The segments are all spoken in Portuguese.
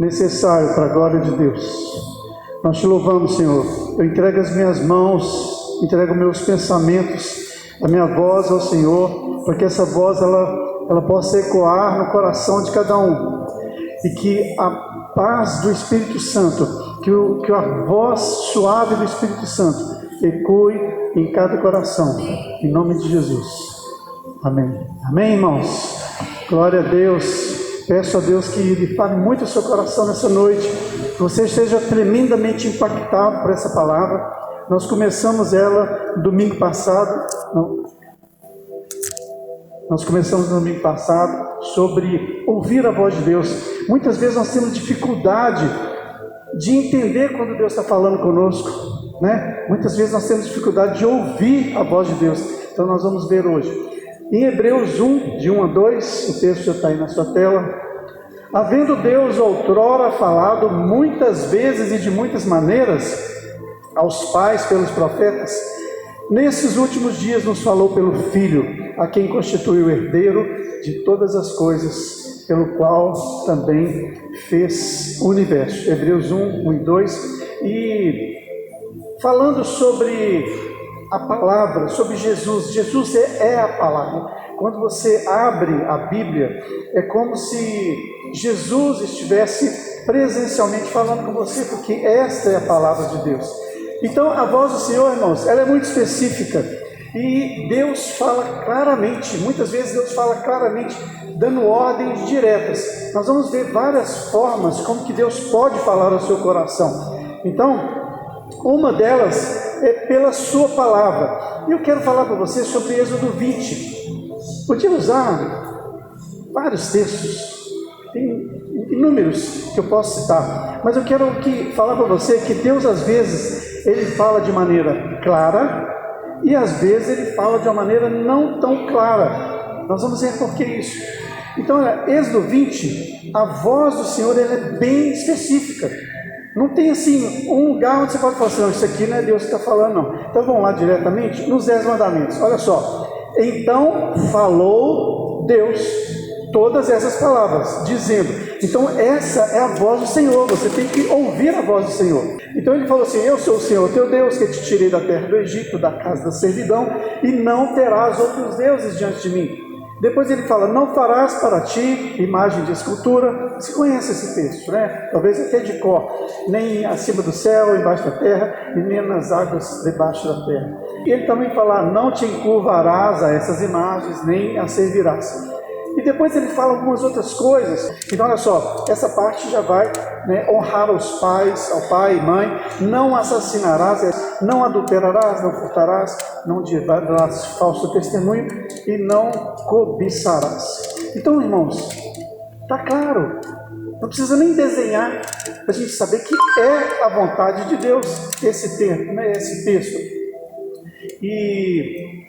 necessário para a glória de Deus. Nós te louvamos, Senhor. Eu entrego as minhas mãos, entrego meus pensamentos, a minha voz ao Senhor, para que essa voz ela possa ecoar no coração de cada um, e que a paz do Espírito Santo, que a voz suave do Espírito Santo ecoe em cada coração, em nome de Jesus. Amém. Amém, irmãos? Glória a Deus. Peço a Deus que Ele fale muito ao seu coração nessa noite, que você esteja tremendamente impactado por essa palavra. Nós começamos ela no domingo passado, sobre ouvir a voz de Deus. Muitas vezes nós temos dificuldade de entender quando Deus está falando conosco, né? Muitas vezes nós temos dificuldade de ouvir a voz de Deus. Então nós vamos ver hoje em Hebreus 1, de 1 a 2, o texto já está aí na sua tela. Havendo Deus outrora falado muitas vezes e de muitas maneiras aos pais pelos profetas, nesses últimos dias nos falou pelo Filho, a quem constituiu o herdeiro de todas as coisas, pelo qual também fez o universo. Hebreus 1, 1 e 2. E falando sobre a palavra, sobre Jesus. Jesus é a palavra. Quando você abre a Bíblia, é como se Jesus estivesse presencialmente falando com você, porque esta é a palavra de Deus. Então a voz do Senhor, irmãos, ela é muito específica, e Deus fala claramente. Muitas vezes Deus fala claramente, dando ordens diretas. Nós vamos ver várias formas como que Deus pode falar ao seu coração. Então, uma delas é pela sua palavra. E eu quero falar para você sobre Êxodo 20. Podia usar vários textos, tem inúmeros que eu posso citar, mas eu quero falar para você que Deus às vezes Ele fala de maneira clara, e às vezes Ele fala de uma maneira não tão clara. Nós vamos ver por que isso. Então, olha, Êxodo 20, a voz do Senhor ela é bem específica. Não tem assim um lugar onde você pode falar assim, não, isso aqui não é Deus que está falando, não. Então vamos lá diretamente nos 10 mandamentos. Olha só. Então falou Deus todas essas palavras, dizendo. Então essa é a voz do Senhor. Você tem que ouvir a voz do Senhor. Então ele falou assim: eu sou o Senhor teu Deus, que te tirei da terra do Egito, da casa da servidão, e não terás outros deuses diante de mim. Depois ele fala: não farás para ti imagem de escultura. Você conhece esse texto, né? Talvez até de cor. Nem acima do céu, embaixo da terra, e nem nas águas debaixo da terra. E ele também fala: não te encurvarás a essas imagens, nem as servirás. E depois ele fala algumas outras coisas. Então olha só, essa parte já vai, né, honrar os pais, ao pai e mãe. Não assassinarás, não adulterarás, não furtarás, não dirás falso testemunho e não cobiçarás. Então, irmãos, está claro. Não precisa nem desenhar para a gente saber que é a vontade de Deus esse termo, né, esse texto. E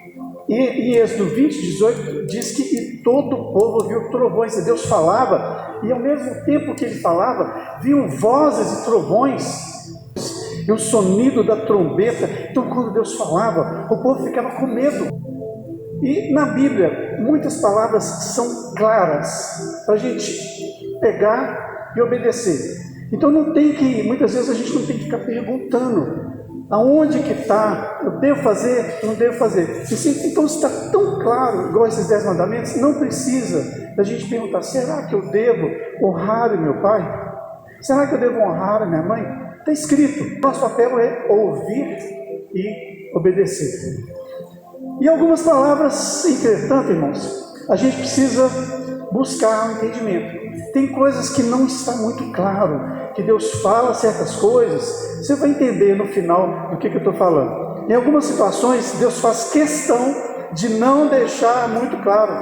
em Êxodo 20, 18, diz que todo o povo viu trovões. E Deus falava, e ao mesmo tempo que ele falava, viam vozes e trovões, e o sonido da trombeta. Então quando Deus falava, o povo ficava com medo. E na Bíblia, muitas palavras são claras, para a gente pegar e obedecer. Então muitas vezes a gente não tem que ficar perguntando, aonde que está? Eu devo fazer? Não devo fazer? Então se está tão claro, igual esses 10 mandamentos, não precisa da gente perguntar: será que eu devo honrar o meu pai? Será que eu devo honrar a minha mãe? Está escrito. Nosso papel é ouvir e obedecer. E algumas palavras, entretanto, irmãos, a gente precisa buscar um entendimento. Tem coisas que não está muito claro, que Deus fala certas coisas, você vai entender no final do que eu estou falando. Em algumas situações, Deus faz questão de não deixar muito claro,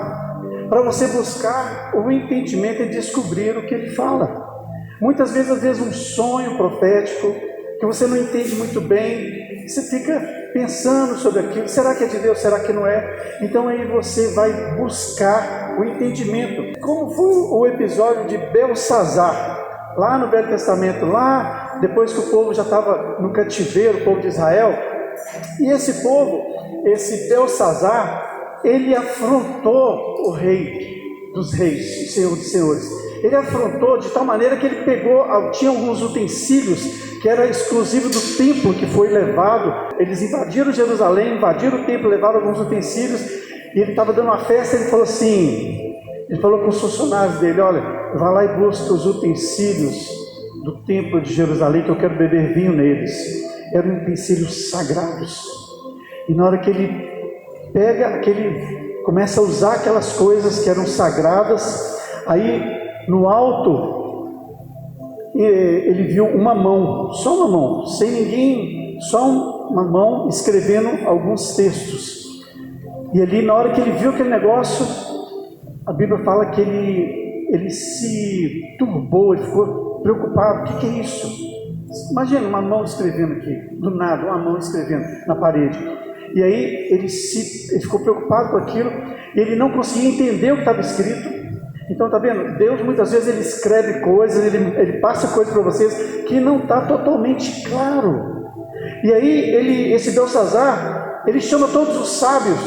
para você buscar o entendimento e descobrir o que Ele fala. Muitas vezes um sonho profético, que você não entende muito bem, você fica pensando sobre aquilo, será que é de Deus, será que não é? Então aí você vai buscar o entendimento. Como foi o episódio de Belsazar, lá no Velho Testamento, lá depois que o povo já estava no cativeiro, o povo de Israel, e esse povo, esse Belsazar, ele afrontou o rei dos reis, o Senhor dos senhores. Ele afrontou de tal maneira que ele pegou, tinha alguns utensílios que era exclusivo do templo que foi levado. Eles invadiram Jerusalém, invadiram o templo, levaram alguns utensílios, e ele estava dando uma festa. Ele falou assim, ele falou com os funcionários dele: olha, vá lá e busca os utensílios do templo de Jerusalém, que eu quero beber vinho neles. Eram utensílios sagrados. E na hora que ele pega, que ele começa a usar aquelas coisas que eram sagradas, aí no alto ele viu uma mão, só uma mão, sem ninguém, só uma mão escrevendo alguns textos. E ali, na hora que ele viu aquele negócio, a Bíblia fala que ele se turbou, ele ficou preocupado. O que é isso? Imagina uma mão escrevendo aqui, do nada, uma mão escrevendo na parede. E aí ele ficou preocupado com aquilo, e ele não conseguia entender o que estava escrito. Então, está vendo? Deus muitas vezes ele escreve coisas, ele passa coisas para vocês que não está totalmente claro. E aí esse Beltesazar, ele chama todos os sábios,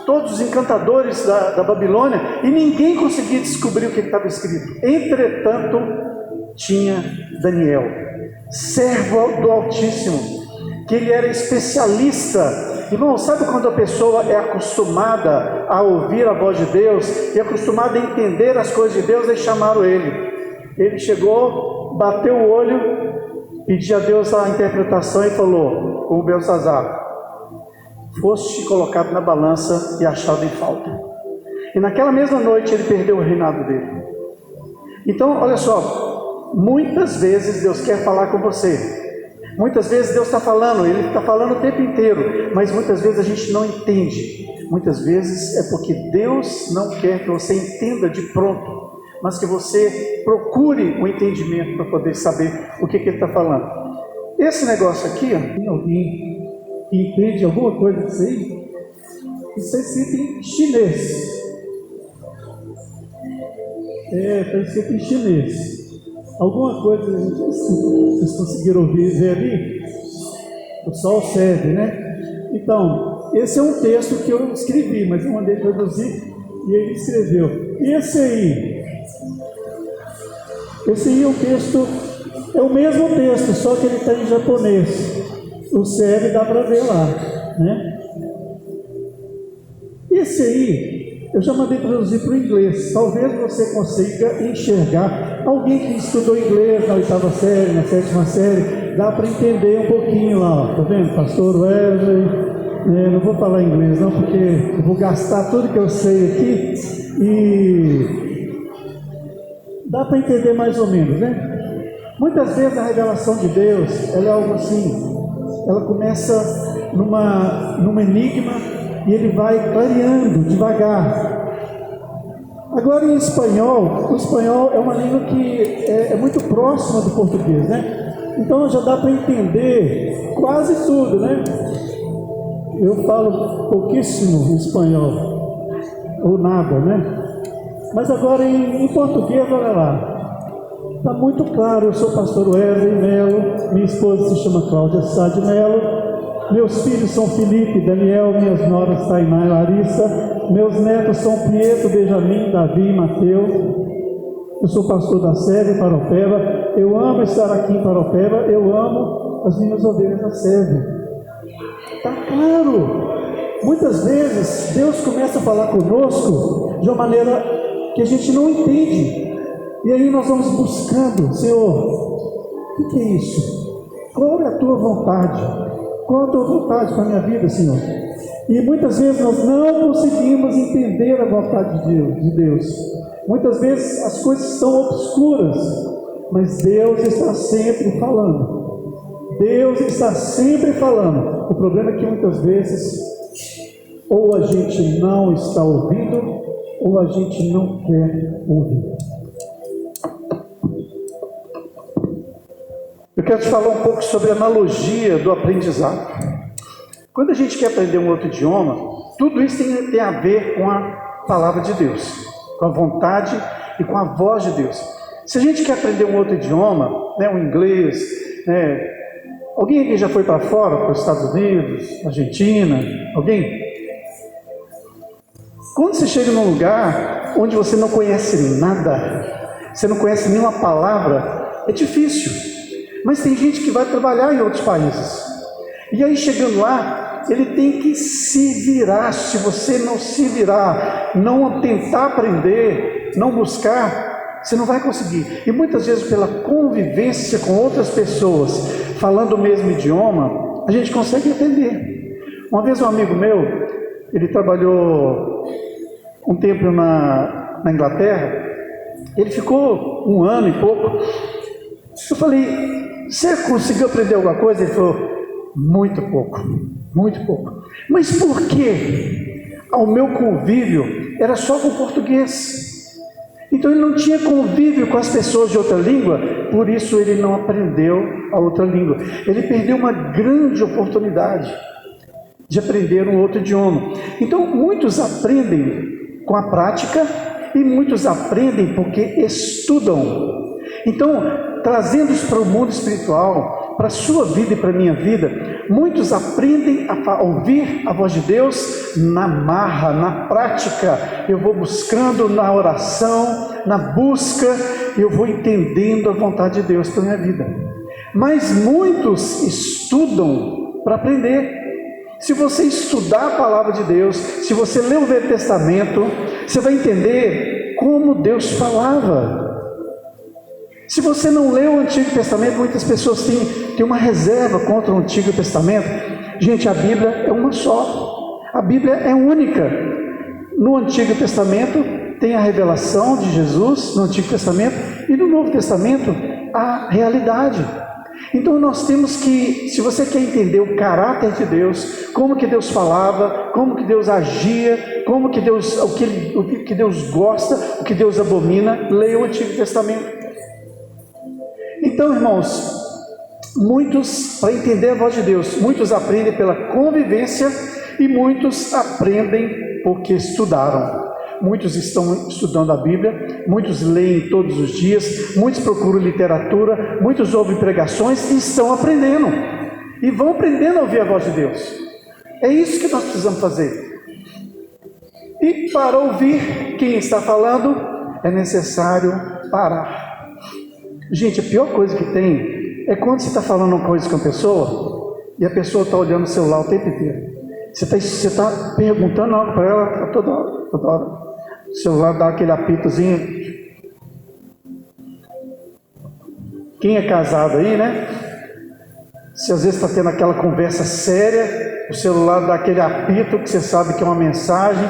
todos os encantadores da Babilônia, e ninguém conseguia descobrir o que estava escrito. Entretanto, tinha Daniel, servo do Altíssimo, que ele era especialista. Irmão, sabe quando a pessoa é acostumada a ouvir a voz de Deus e acostumada a entender as coisas de Deus? Eles chamaram ele. Ele chegou, bateu o olho, pediu a Deus a interpretação e falou com o Beltesazar: foste colocado na balança e achado em falta. E naquela mesma noite ele perdeu o reinado dele. Então, olha só, muitas vezes Deus quer falar com você. Muitas vezes Deus está falando, Ele está falando o tempo inteiro, mas muitas vezes a gente não entende. Muitas vezes é porque Deus não quer que você entenda de pronto, mas que você procure o entendimento para poder saber o que Ele está falando. Esse negócio aqui, ó, tem alguém que entende alguma coisa disso aí? Isso é escrito em chinês. Está escrito em chinês. Alguma coisa vocês conseguiram ver ali? O sol serve, né? Então, esse é um texto que eu escrevi, mas eu mandei traduzir e ele escreveu. Esse aí é um texto, é o mesmo texto, só que ele está em japonês. O serve dá para ver lá, né? Esse aí eu já mandei traduzir para o inglês. Talvez você consiga enxergar. Alguém que estudou inglês na 8ª série, na 7ª série, dá para entender um pouquinho lá, tá vendo? Pastor Wesley, não vou falar inglês não, porque eu vou gastar tudo que eu sei aqui, e dá para entender mais ou menos, né? Muitas vezes a revelação de Deus, ela é algo assim, ela começa num enigma, e ele vai clareando devagar. Agora, em espanhol, o espanhol é uma língua que é muito próxima do português, né? Então já dá para entender quase tudo, né? Eu falo pouquíssimo espanhol, ou nada, né? Mas agora em português, olha lá, está muito claro. Eu sou pastor Wesley Melo, minha esposa se chama Cláudia Sá de Melo, meus filhos são Felipe, Daniel, minhas noras Tainá e Larissa, meus netos são Pietro, Benjamin, Davi e Mateus. Eu sou pastor da sede Paropeba. Eu amo estar aqui em Paropeba. Eu amo as minhas ovelhas da sede. Está claro. Muitas vezes Deus começa a falar conosco de uma maneira que a gente não entende. E aí nós vamos buscando: Senhor, o que é isso? Qual é a tua vontade? Qual é a tua vontade para a minha vida, Senhor? E muitas vezes nós não conseguimos entender a vontade de Deus. Muitas vezes as coisas são obscuras, mas Deus está sempre falando. Deus está sempre falando. O problema é que muitas vezes ou a gente não está ouvindo, ou a gente não quer ouvir. Eu quero te falar um pouco sobre a analogia do aprendizado. Quando a gente quer aprender um outro idioma, tudo isso tem a ver com a palavra de Deus, com a vontade e com a voz de Deus. Se a gente quer aprender um outro idioma, o inglês, alguém aqui já foi para fora, para os Estados Unidos, Argentina? Alguém? Quando você chega num lugar onde você não conhece nada, você não conhece nenhuma palavra, é difícil. Mas tem gente que vai trabalhar em outros países. E aí chegando lá, ele tem que se virar. Se você não se virar, não tentar aprender, não buscar, você não vai conseguir. E muitas vezes pela convivência com outras pessoas, falando o mesmo idioma, a gente consegue entender. Uma vez um amigo meu, ele trabalhou um tempo na Inglaterra, ele ficou 1 ano e pouco. Eu falei, você conseguiu aprender alguma coisa? Ele falou, muito pouco, muito pouco. Mas por quê? O meu convívio era só com português. Então ele não tinha convívio com as pessoas de outra língua, por isso ele não aprendeu a outra língua. Ele perdeu uma grande oportunidade de aprender um outro idioma. Então muitos aprendem com a prática e muitos aprendem porque estudam. Então, trazendo isso para o mundo espiritual, para a sua vida e para a minha vida, muitos aprendem a ouvir a voz de Deus na marra, na prática. Eu vou buscando na oração, na busca, eu vou entendendo a vontade de Deus para a minha vida. Mas muitos estudam para aprender. Se você estudar a palavra de Deus, se você ler o Velho Testamento, você vai entender como Deus falava. Se você não leu o Antigo Testamento, muitas pessoas têm uma reserva contra o Antigo Testamento. Gente, a Bíblia é uma só. A Bíblia é única. No Antigo Testamento tem a revelação de Jesus, no Antigo Testamento, e no Novo Testamento a realidade. Então nós temos que, se você quer entender o caráter de Deus, como que Deus falava, como que Deus agia, como que Deus, o que Deus gosta, o que Deus abomina, leia o Antigo Testamento. Então, irmãos, muitos, para entender a voz de Deus, muitos aprendem pela convivência e muitos aprendem porque estudaram. Muitos estão estudando a Bíblia, muitos leem todos os dias, muitos procuram literatura, muitos ouvem pregações e estão aprendendo. E vão aprendendo a ouvir a voz de Deus. É isso que nós precisamos fazer. E para ouvir quem está falando, é necessário parar. Gente, a pior coisa que tem é quando você está falando uma coisa com a pessoa e a pessoa está olhando o celular o tempo inteiro. Você está perguntando algo para ela toda hora. O celular dá aquele apitozinho. Quem é casado aí, né? Se às vezes está tendo aquela conversa séria, o celular dá aquele apito que você sabe que é uma mensagem,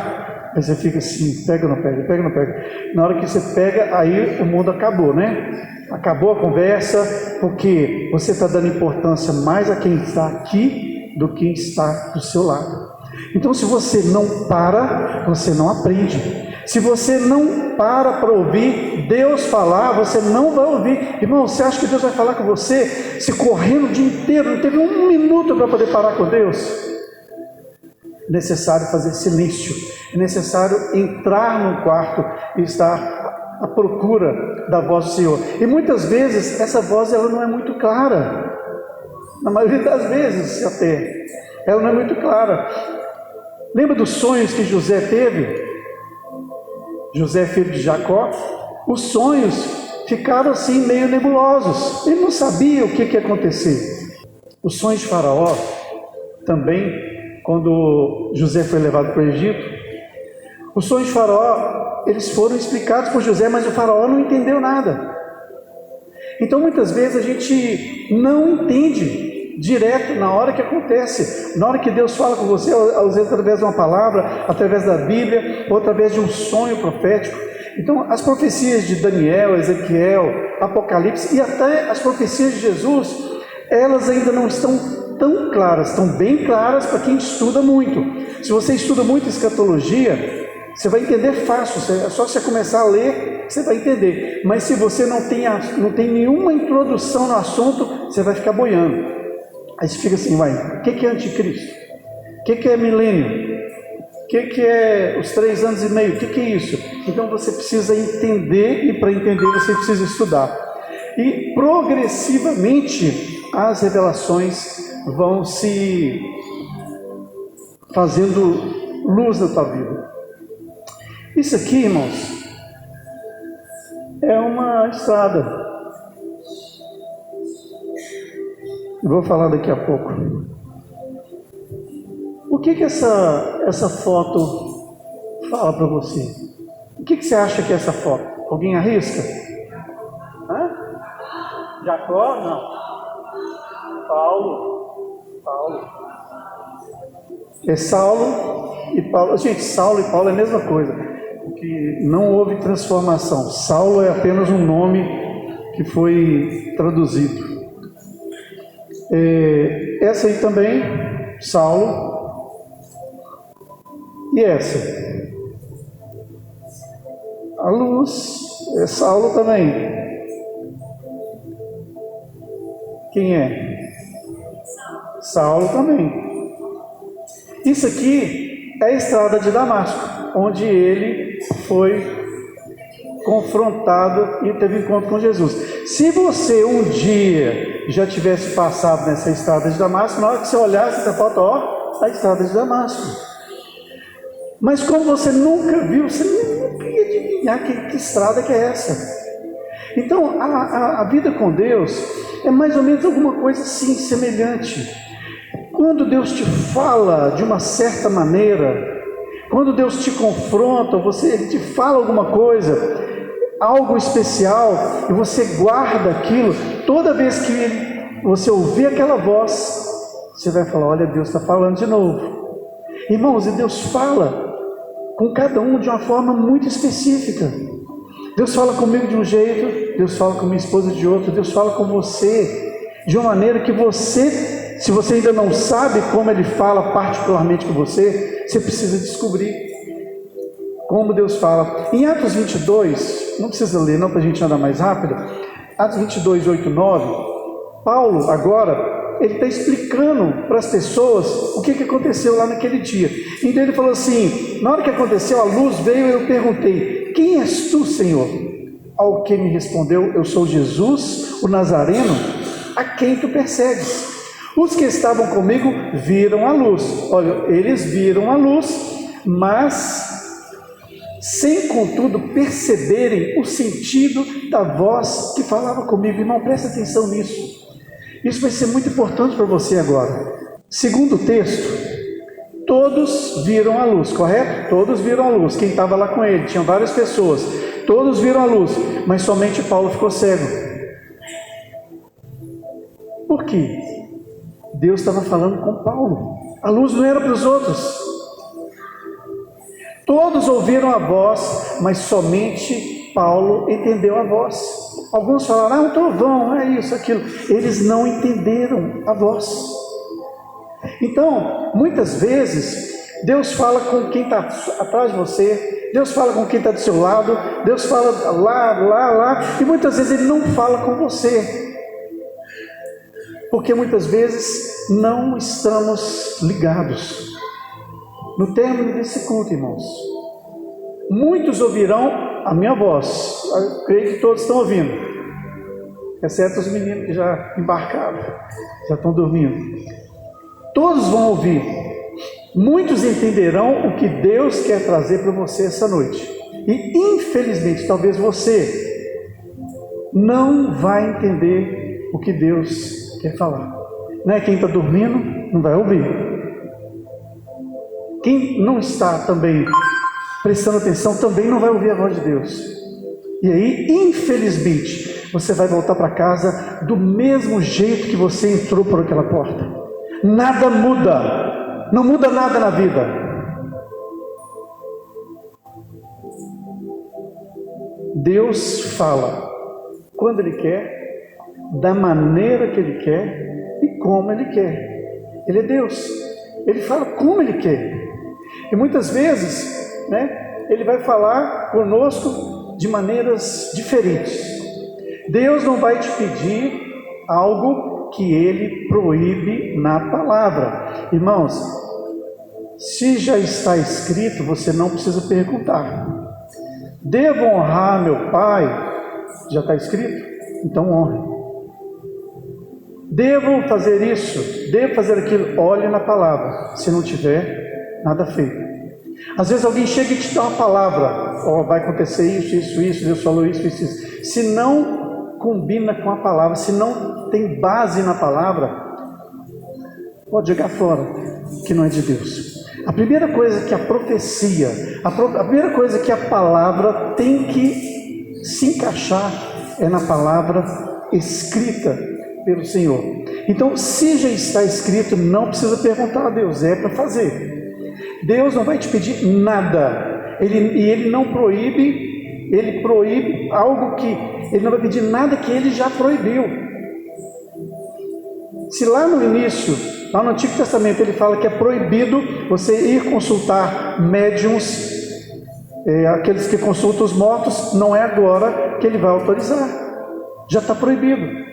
aí você fica assim, pega ou não pega, pega ou não pega. Na hora que você pega, aí o mundo acabou, né? Acabou a conversa, porque você está dando importância mais a quem está aqui do que está do seu lado. Então, se você não para, você não aprende. Se você não para ouvir Deus falar, você não vai ouvir. Irmão, você acha que Deus vai falar com você se correndo o dia inteiro, não teve 1 minuto para poder parar com Deus? É necessário fazer silêncio, é necessário entrar no quarto e estar à procura da voz do Senhor. E muitas vezes essa voz ela não é muito clara. Na maioria das vezes até, ela não é muito clara. Lembra dos sonhos que José teve? José, filho de Jacó, os sonhos ficaram assim meio nebulosos. Ele não sabia o que ia acontecer. Os sonhos de Faraó também, quando José foi levado para o Egito, os sonhos de Faraó, eles foram explicados por José, mas o Faraó não entendeu nada. Então muitas vezes a gente não entende direto na hora que acontece, na hora que Deus fala com você, às vezes através de uma palavra, através da Bíblia, ou através de um sonho profético. Então as profecias de Daniel, Ezequiel, Apocalipse e até as profecias de Jesus, elas ainda não estão tão claras, estão bem claras para quem estuda muito. Se você estuda muito escatologia, você vai entender fácil, é só você começar a ler, você vai entender. Mas se você não tem nenhuma introdução no assunto, você vai ficar boiando. Aí você fica assim, o que é anticristo? O que é milênio? O que é os 3 anos e meio? O que é isso? Então você precisa entender, e para entender você precisa estudar. E progressivamente as revelações vão se fazendo luz na tua vida. Isso aqui, irmãos, é uma estrada. Eu vou falar daqui a pouco. O que essa foto fala para você? O que você acha que é essa foto? Alguém arrisca? Hã? Jacó? Não. Paulo. É Saulo e Paulo. Gente, Saulo e Paulo é a mesma coisa, porque não houve transformação. Saulo é apenas um nome que foi traduzido. Essa aí também, Saulo. E essa? A luz, é Saulo também. Quem é? Saulo também. Isso aqui é a estrada de Damasco, onde ele foi confrontado e teve encontro com Jesus. Se você um dia já tivesse passado nessa estrada de Damasco, na hora que você olhasse essa foto, ó, a estrada de Damasco. Mas como você nunca viu, você nunca ia adivinhar que estrada que é essa. Então, a vida com Deus é mais ou menos alguma coisa assim, semelhante. Quando Deus te fala de uma certa maneira, quando Deus te confronta, Ele te fala alguma coisa, algo especial, e você guarda aquilo, toda vez que você ouvir aquela voz, você vai falar, olha, Deus está falando de novo. Irmãos, e Deus fala com cada um de uma forma muito específica. Deus fala comigo de um jeito, Deus fala com minha esposa de outro, Deus fala com você de uma maneira que você, se você ainda não sabe como Ele fala particularmente com você, você precisa descobrir como Deus fala. Em Atos 22, não precisa ler não para a gente andar mais rápido, Atos 22, 8, 9, Paulo agora, ele está explicando para as pessoas o que aconteceu lá naquele dia. Então ele falou assim, na hora que aconteceu, a luz veio, eu perguntei, quem és tu, Senhor? Ao que me respondeu, eu sou Jesus, o Nazareno, a quem tu persegues. Os que estavam comigo viram a luz. Olha, eles viram a luz, mas sem contudo perceberem o sentido da voz que falava comigo. Irmão, presta atenção nisso. Isso vai ser muito importante para você agora. Segundo o texto, todos viram a luz, correto? Todos viram a luz. Quem estava lá com ele, tinham várias pessoas. Todos viram a luz, mas somente Paulo ficou cego. Por quê? Deus estava falando com Paulo. A luz não era para os outros. Todos ouviram a voz, mas somente Paulo entendeu a voz. Alguns falaram, um trovão, é isso, aquilo. Eles não entenderam a voz. Então, muitas vezes, Deus fala com quem está atrás de você, Deus fala com quem está do seu lado, Deus fala lá, e muitas vezes Ele não fala com você. Porque muitas vezes não estamos ligados. No término desse culto, irmãos, muitos ouvirão a minha voz. Eu creio que todos estão ouvindo, exceto os meninos que já embarcaram, já estão dormindo. Todos vão ouvir. Muitos entenderão o que Deus quer trazer para você essa noite. E infelizmente, talvez você não vai entender o que Deus quer falar. Né? Quem está dormindo não vai ouvir. Quem não está também prestando atenção também não vai ouvir a voz de Deus. E aí, infelizmente, você vai voltar para casa do mesmo jeito que você entrou por aquela porta. Nada muda, não muda nada na vida. Deus fala quando Ele quer, da maneira que Ele quer e como Ele quer. Ele é Deus, Ele fala como Ele quer. E muitas vezes, Ele vai falar conosco de maneiras diferentes. Deus não vai te pedir algo que Ele proíbe na palavra. Irmãos, se já está escrito, você não precisa perguntar. Devo honrar meu pai? Já está escrito? Então honre. Devo fazer isso? Devo fazer aquilo? Olhe na palavra. Se não tiver, nada feito. Às vezes alguém chega e te dá uma palavra, ó, vai acontecer isso, Deus falou isso. Se não combina com a palavra, se não tem base na palavra, pode jogar fora, que não é de Deus. A primeira coisa que a profecia, a primeira coisa que a palavra tem que se encaixar é na palavra escrita pelo Senhor. Então, se já está escrito, não precisa perguntar a Deus, é para fazer. Deus não vai te pedir nada, Ele não proíbe, Ele proíbe algo que, Ele não vai pedir nada que Ele já proibiu. Se lá no início, lá no Antigo Testamento, Ele fala que é proibido você ir consultar médiuns, aqueles que consultam os mortos, não é agora que Ele vai autorizar, já está proibido.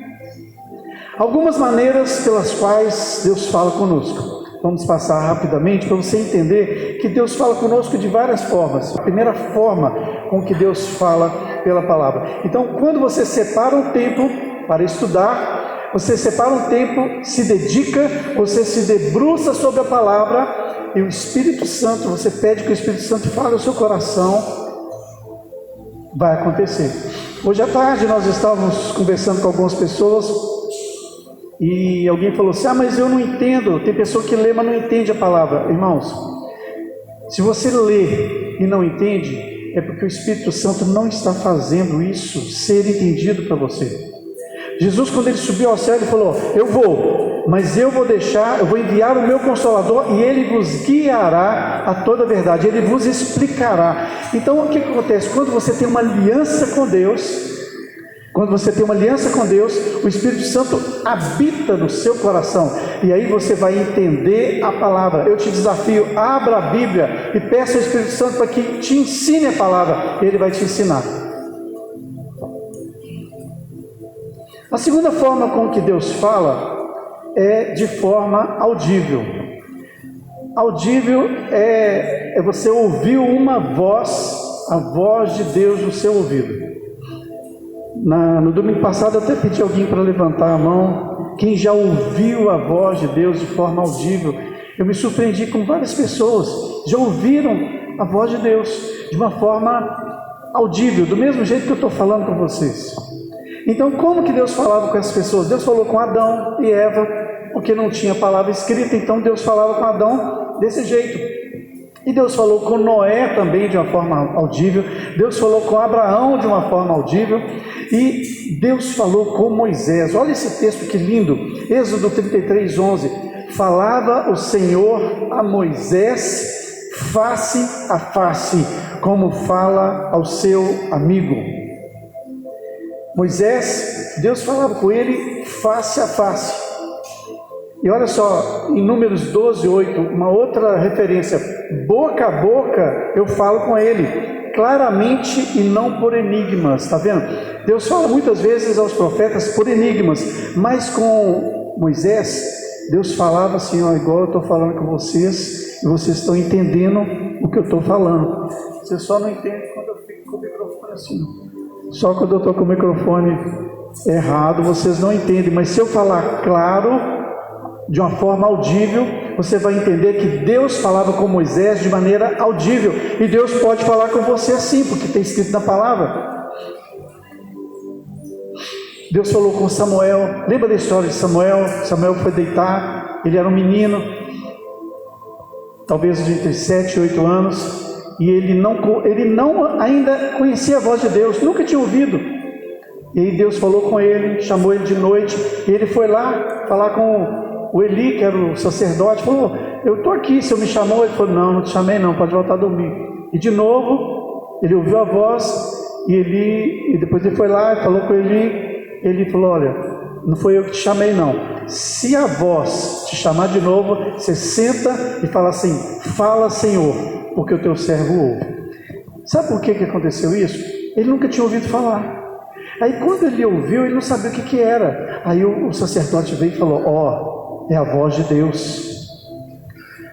Algumas maneiras pelas quais Deus fala conosco. Vamos passar rapidamente para você entender que Deus fala conosco de várias formas. A primeira forma com que Deus fala pela palavra. Então, quando você separa um tempo para estudar, você separa um tempo, se dedica, você se debruça sobre a palavra e o Espírito Santo, você pede que o Espírito Santo fale ao seu coração, vai acontecer. Hoje à tarde nós estávamos conversando com algumas pessoas e alguém falou assim, mas eu não entendo. Tem pessoa que lê, mas não entende a palavra. Irmãos, se você lê e não entende, é porque o Espírito Santo não está fazendo isso ser entendido para você. Jesus, quando ele subiu ao céu, ele falou, eu vou, mas eu vou enviar o meu Consolador e ele vos guiará a toda a verdade, ele vos explicará. Então, o que acontece? Quando você tem uma aliança com Deus, o Espírito Santo habita no seu coração, e aí você vai entender a palavra. Eu te desafio, abra a Bíblia e peça ao Espírito Santo para que te ensine a palavra, ele vai te ensinar. A segunda forma com que Deus fala é de forma audível. Audível é você ouvir uma voz, a voz de Deus no seu ouvido. No domingo passado eu até pedi alguém para levantar a mão, quem já ouviu a voz de Deus de forma audível. Eu me surpreendi com várias pessoas, já ouviram a voz de Deus de uma forma audível, do mesmo jeito que eu estou falando com vocês. Então, como que Deus falava com essas pessoas? Deus falou com Adão e Eva, porque não tinha palavra escrita, então Deus falava com Adão desse jeito. E Deus falou com Noé também de uma forma audível, Deus falou com Abraão de uma forma audível, e Deus falou com Moisés. Olha esse texto que lindo, Êxodo 33:11, falava o Senhor a Moisés face a face, como fala ao seu amigo. Moisés, Deus falava com ele face a face. E olha só, em Números 12:8, uma outra referência, boca a boca eu falo com ele, claramente e não por enigmas, está vendo? Deus fala muitas vezes aos profetas por enigmas, mas com Moisés, Deus falava assim, ó, igual eu estou falando com vocês, e vocês estão entendendo o que eu estou falando. Você só não entende quando eu fico com o microfone assim. Só quando eu estou com o microfone errado, vocês não entendem, mas se eu falar claro, de uma forma audível, você vai entender que Deus falava com Moisés de maneira audível, e Deus pode falar com você assim, porque tem escrito na palavra. Deus falou com Samuel, lembra da história de Samuel? Samuel foi deitar, ele era um menino, talvez de entre 7 e 8 anos, e ele não ainda conhecia a voz de Deus, nunca tinha ouvido. E aí Deus falou com ele, chamou ele de noite, e ele foi lá falar com o Eli, que era o sacerdote, falou, eu estou aqui, o senhor me chamou? Ele falou, não te chamei não, pode voltar a dormir. E de novo, ele ouviu a voz, e depois ele foi lá e falou com Eli, ele falou, olha, não foi eu que te chamei não, se a voz te chamar de novo, você senta e fala assim, fala Senhor, porque o teu servo ouve. Sabe por que aconteceu isso? Ele nunca tinha ouvido falar. Aí quando ele ouviu, ele não sabia o que era. Aí o sacerdote veio e falou, é a voz de Deus.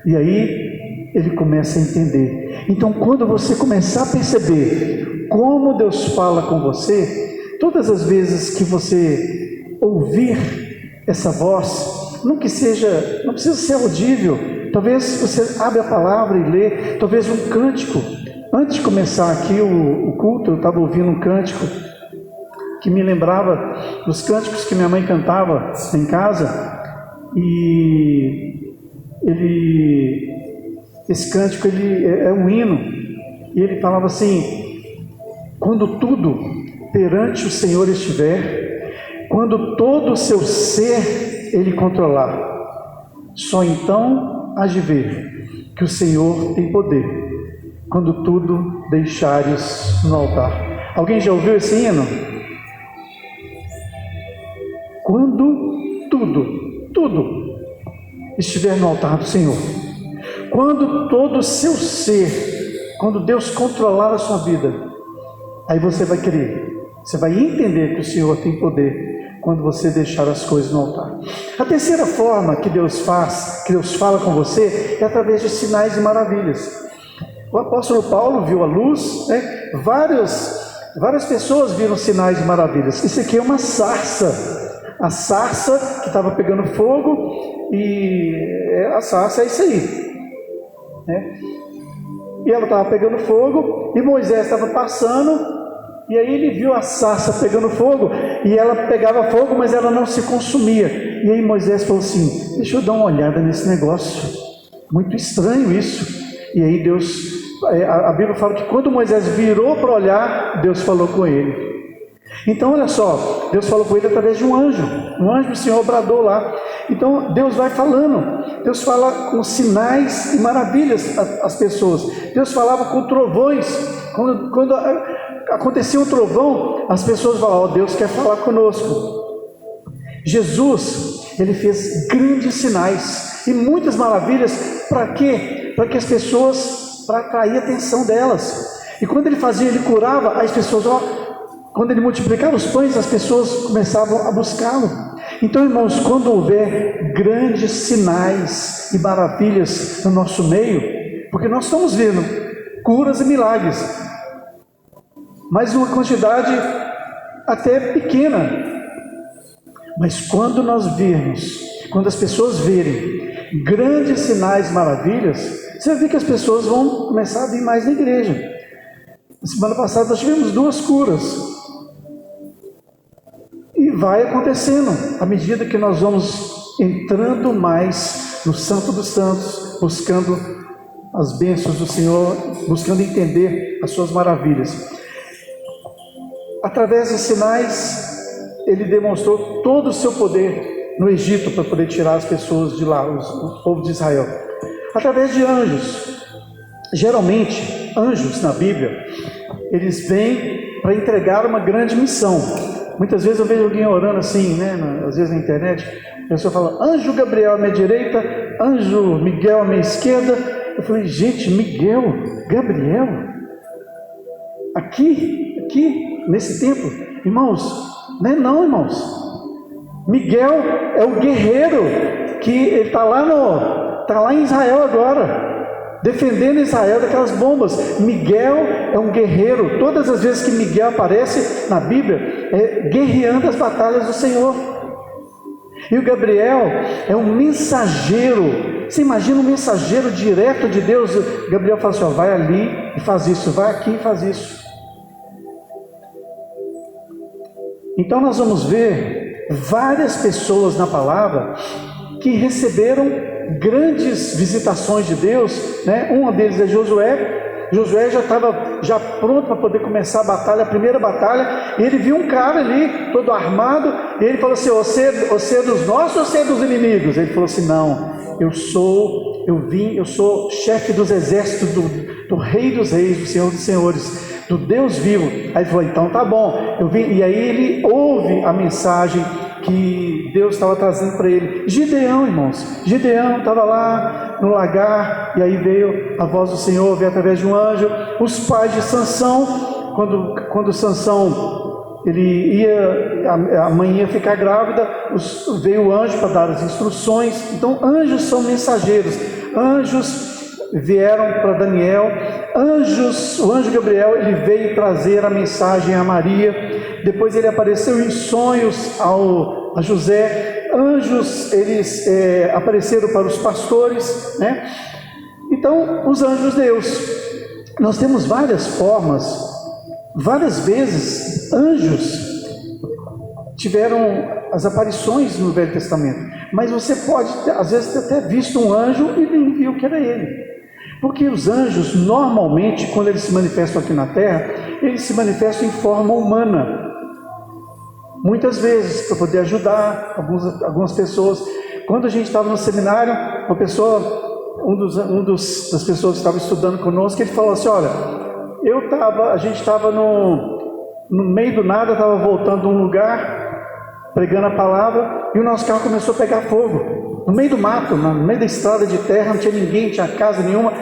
E aí ele começa a entender. Então quando você começar a perceber como Deus fala com você, todas as vezes que você ouvir essa voz, não precisa ser audível, Talvez você abra a palavra e lê, talvez um cântico. Antes de começar aqui o culto, eu estava ouvindo um cântico que me lembrava dos cânticos que minha mãe cantava em casa. E esse cântico é um hino. E ele falava assim: quando tudo perante o Senhor estiver, quando todo o seu ser Ele controlar, só então há de ver que o Senhor tem poder, quando tudo deixares no altar. Alguém já ouviu esse hino? Quando tudo estiver no altar do Senhor, quando todo o seu ser, quando Deus controlar a sua vida, aí você vai crer, você vai entender que o Senhor tem poder quando você deixar as coisas no altar. A terceira forma que Deus fala com você, é através de sinais e maravilhas. O apóstolo Paulo viu a luz, né? Várias pessoas viram sinais e maravilhas. Isso aqui é uma sarça. A sarça que estava pegando fogo, e a sarça é isso aí, né? E ela estava pegando fogo, e Moisés estava passando, e aí ele viu a sarça pegando fogo, e ela pegava fogo, mas ela não se consumia. E aí Moisés falou assim: deixa eu dar uma olhada nesse negócio, muito estranho isso. E aí a Bíblia fala que quando Moisés virou para olhar, Deus falou com ele. Então olha só, Deus falou com ele através de um anjo do Senhor bradou lá. Então Deus vai falando, Deus fala com sinais e maravilhas às pessoas. Deus falava com trovões. Quando acontecia um trovão, as pessoas falavam: Deus quer falar conosco. Jesus, ele fez grandes sinais e muitas maravilhas. Para quê? Para que as pessoas, para atrair a atenção delas. E quando ele fazia, ele curava, as pessoas, quando ele multiplicava os pães, as pessoas começavam a buscá-lo. Então, irmãos, quando houver grandes sinais e maravilhas no nosso meio, porque nós estamos vendo curas e milagres, mas uma quantidade até pequena. Mas quando nós virmos, quando as pessoas verem grandes sinais e maravilhas, você vai ver que as pessoas vão começar a vir mais na igreja. Na semana passada nós tivemos 2 curas. E vai acontecendo, à medida que nós vamos entrando mais no Santo dos Santos, buscando as bênçãos do Senhor, buscando entender as suas maravilhas. Através dos sinais, ele demonstrou todo o seu poder no Egito para poder tirar as pessoas de lá, o povo de Israel. Através de anjos. Geralmente, anjos na Bíblia, eles vêm para entregar uma grande missão. Muitas vezes eu vejo alguém orando assim, né? Às vezes na internet, a pessoa fala: anjo Gabriel à minha direita, anjo Miguel à minha esquerda. Eu falei: gente, Miguel, Gabriel, aqui, nesse tempo, irmãos, não é não, irmãos. Miguel é o guerreiro que ele está lá em Israel agora, defendendo Israel daquelas bombas. Miguel é um guerreiro. Todas as vezes que Miguel aparece na Bíblia, é guerreando as batalhas do Senhor. E o Gabriel é um mensageiro. Você imagina um mensageiro direto de Deus? Gabriel fala assim: vai ali e faz isso, vai aqui e faz isso. Então nós vamos ver várias pessoas na palavra que receberam grandes visitações de Deus, né? Um deles é Josué. Josué já estava pronto para poder começar a batalha, a primeira batalha, e ele viu um cara ali, todo armado, e ele falou assim: você é dos nossos ou você é dos inimigos? Ele falou assim: não, eu sou chefe dos exércitos do Rei dos Reis, do Senhor dos Senhores, do Deus vivo. Aí ele falou: então tá bom, eu vim. E aí ele ouve a mensagem que Deus estava trazendo para ele. Gideão, irmãos, Gideão estava lá no lagar, e aí veio a voz do Senhor, veio através de um anjo. Os pais de Sansão, quando Sansão, ele a mãe ia ficar grávida, veio o anjo para dar as instruções. Então anjos são mensageiros. Anjos vieram para Daniel. O anjo Gabriel, ele veio trazer a mensagem a Maria. Depois ele apareceu em sonhos a José. anjos, eles apareceram para os pastores, né? Então, os anjos de Deus, nós temos várias formas, várias vezes anjos tiveram as aparições no Velho Testamento, mas você pode, às vezes, ter até visto um anjo e nem viu que era ele, porque os anjos, normalmente, quando eles se manifestam aqui na Terra, eles se manifestam em forma humana, muitas vezes, para poder ajudar algumas pessoas. Quando a gente estava no seminário, uma pessoa, das pessoas que estava estudando conosco, ele falou assim: olha, a gente estava no meio do nada, estava voltando de um lugar, pregando a palavra, e o nosso carro começou a pegar fogo, no meio do mato, no meio da estrada de terra, não tinha ninguém, não tinha casa nenhuma,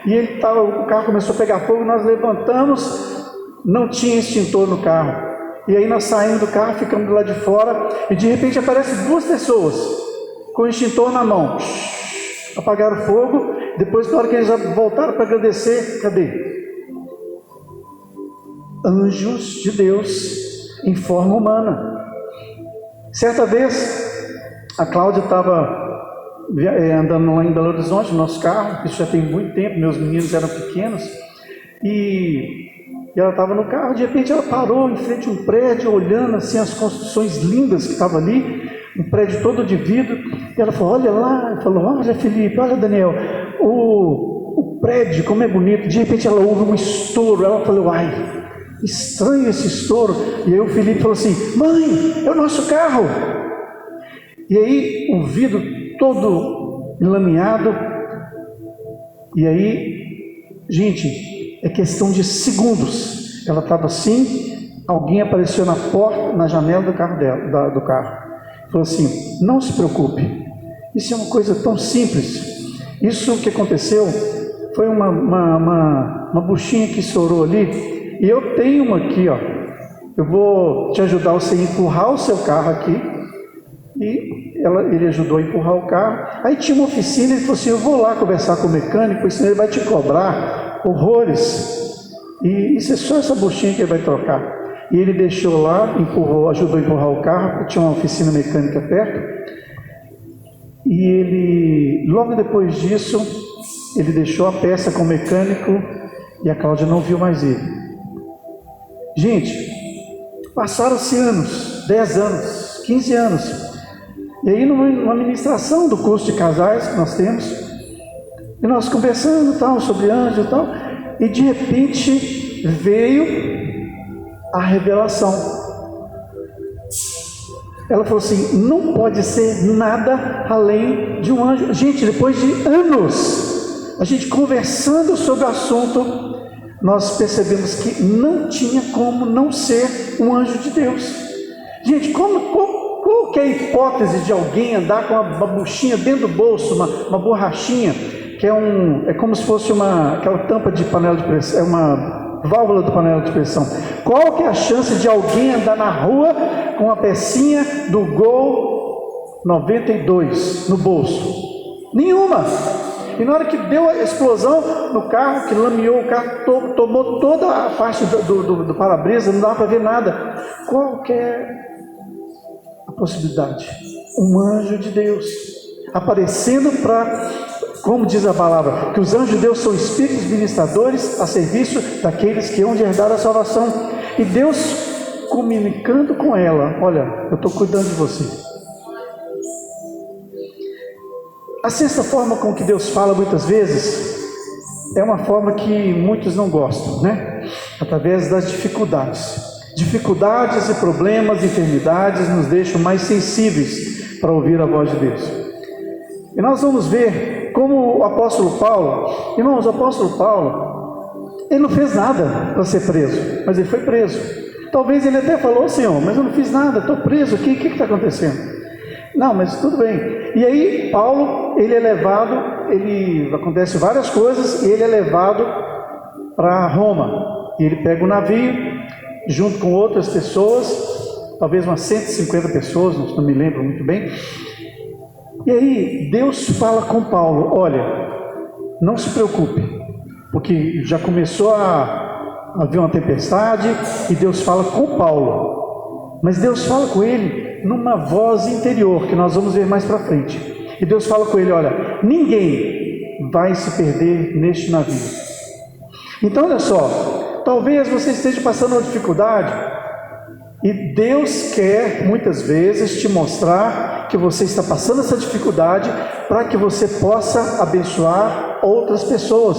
e o carro começou a pegar fogo, nós levantamos, não tinha extintor no carro, e aí nós saímos do carro, ficamos do lado de fora, e de repente aparecem 2 pessoas, com o extintor na mão, apagaram o fogo. Depois, na hora que eles voltaram para agradecer, cadê? Anjos de Deus em forma humana. Certa vez, a Cláudia estava andando lá em Belo Horizonte, no nosso carro, isso já tem muito tempo, meus meninos eram pequenos, e ela estava no carro, de repente ela parou em frente a um prédio, olhando assim as construções lindas que estavam ali, um prédio todo de vidro, e ela falou: olha lá, olha Felipe, olha Daniel, o prédio, como é bonito. De repente ela ouve um estouro, ela falou: ai, estranho esse estouro. E aí o Felipe falou assim: mãe, é o nosso carro. E aí o vidro todo enlameado, e aí, gente, é questão de segundos, ela estava assim, alguém apareceu na porta, na janela do carro dela, do carro, falou assim: não se preocupe, isso é uma coisa tão simples, isso que aconteceu foi uma buchinha que estourou ali, e eu tenho uma aqui, ó, eu vou te ajudar você a empurrar o seu carro aqui. E ele ajudou a empurrar o carro. Aí tinha uma oficina, ele falou assim: eu vou lá conversar com o mecânico, senão ele vai te cobrar horrores, e isso é só essa buchinha que ele vai trocar. E ele deixou lá, ajudou a empurrar o carro, tinha uma oficina mecânica perto, e ele, logo depois disso, ele deixou a peça com o mecânico, e a Cláudia não viu mais ele. Gente, passaram-se anos, 10 anos, 15 anos, e aí numa ministração do curso de casais que nós temos, e nós conversando tal, sobre anjo e tal, e de repente veio a revelação. Ela falou assim: não pode ser nada além de um anjo. Gente, depois de anos a gente conversando sobre o assunto, nós percebemos que não tinha como não ser um anjo de Deus. Gente, qual que é a hipótese de alguém andar com uma buchinha dentro do bolso, uma borrachinha, que é como se fosse aquela tampa de panela de pressão, é uma válvula do panela de pressão. Qual que é a chance de alguém andar na rua com uma pecinha do Gol 92 no bolso? Nenhuma. E na hora que deu a explosão no carro, que lameou o carro, tomou toda a parte do para-brisa, não dava para ver nada. Qual que é a possibilidade? Um anjo de Deus aparecendo como diz a palavra, que os anjos de Deus são espíritos ministradores a serviço daqueles que hão de herdar a salvação. E Deus comunicando com ela: olha, eu estou cuidando de você. A sexta forma com que Deus fala muitas vezes é uma forma que muitos não gostam, né? Através das dificuldades. Dificuldades e problemas, enfermidades nos deixam mais sensíveis para ouvir a voz de Deus. E nós vamos ver como o apóstolo Paulo, irmãos, o apóstolo Paulo, ele não fez nada para ser preso, mas ele foi preso. Talvez ele até falou: Senhor, mas eu não fiz nada, estou preso aqui, o que está acontecendo? Não, mas tudo bem. E aí Paulo, ele é levado, acontece várias coisas, e ele é levado para Roma, e ele pega o navio, junto com outras pessoas, talvez umas 150 pessoas, não me lembro muito bem. E aí Deus fala com Paulo: olha, não se preocupe, porque já começou a haver uma tempestade, e Deus fala com Paulo, mas Deus fala com ele numa voz interior, que nós vamos ver mais para frente. E Deus fala com ele: olha, ninguém vai se perder neste navio. Então olha só, talvez você esteja passando uma dificuldade, e Deus quer muitas vezes te mostrar que você está passando essa dificuldade para que você possa abençoar outras pessoas.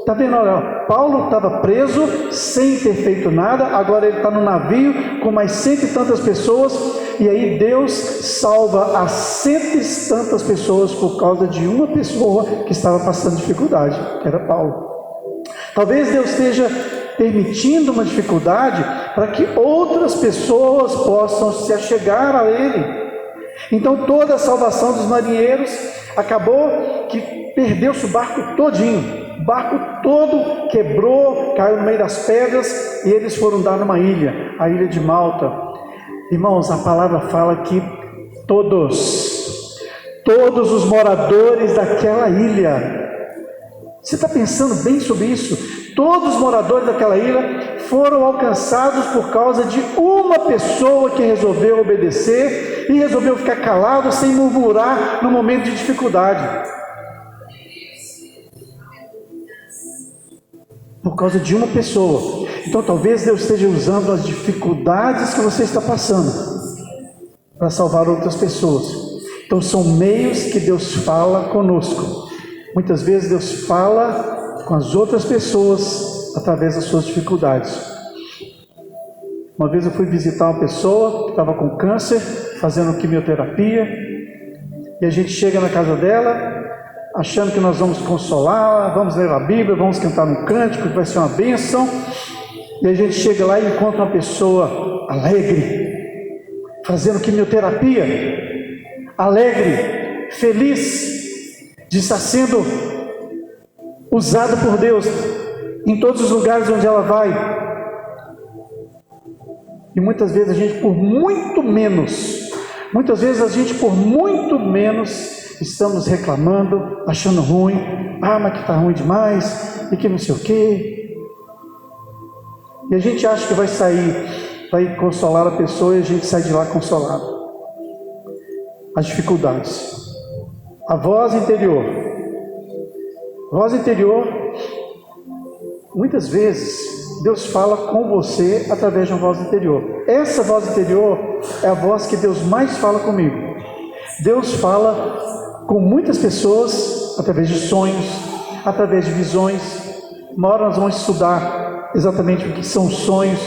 Está vendo? Olha, Paulo estava preso sem ter feito nada, agora ele está no navio com mais 100 e tantas pessoas, e aí Deus salva as 100 e tantas pessoas por causa de uma pessoa que estava passando dificuldade, que era Paulo. Talvez Deus esteja permitindo uma dificuldade para que outras pessoas possam se achegar a Ele. Então toda a salvação dos marinheiros acabou que perdeu-se o barco todinho. O barco todo quebrou, caiu no meio das pedras e eles foram dar numa ilha, a ilha de Malta. Irmãos, a palavra fala que todos os moradores daquela ilha, você está pensando bem sobre isso? Todos os moradores daquela ilha foram alcançados por causa de uma pessoa que resolveu obedecer e resolveu ficar calado, sem murmurar no momento de dificuldade. Por causa de uma pessoa. Então talvez Deus esteja usando as dificuldades que você está passando para salvar outras pessoas. Então são meios que Deus fala conosco. Muitas vezes Deus fala com as outras pessoas através das suas dificuldades. Uma vez eu fui visitar uma pessoa que estava com câncer, fazendo quimioterapia, e a gente chega na casa dela, achando que nós vamos consolá-la, vamos ler a Bíblia, vamos cantar um cântico, que vai ser uma bênção, e a gente chega lá e encontra uma pessoa alegre, fazendo quimioterapia, alegre, feliz, de estar sendo usada por Deus em todos os lugares onde ela vai. E muitas vezes a gente por muito menos estamos reclamando, achando ruim, mas que está ruim demais, e que não sei o quê. E a gente acha que vai consolar a pessoa, e a gente sai de lá consolado. As dificuldades. A voz interior. Muitas vezes Deus fala com você através de uma voz interior. Essa voz interior é a voz que Deus mais fala comigo. Deus fala com muitas pessoas através de sonhos, através de visões. Uma hora nós vamos estudar exatamente o que são sonhos,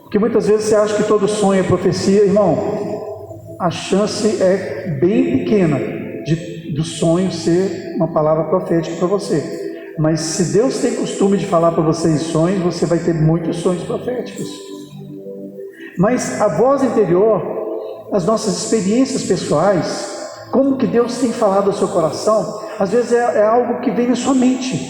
porque muitas vezes você acha que todo sonho é profecia. Irmão, a chance é bem pequena do sonho ser uma palavra profética para você. Mas se Deus tem costume de falar para você em sonhos, você vai ter muitos sonhos proféticos. Mas a voz interior, as nossas experiências pessoais, como que Deus tem falado ao seu coração, às vezes é algo que vem na sua mente.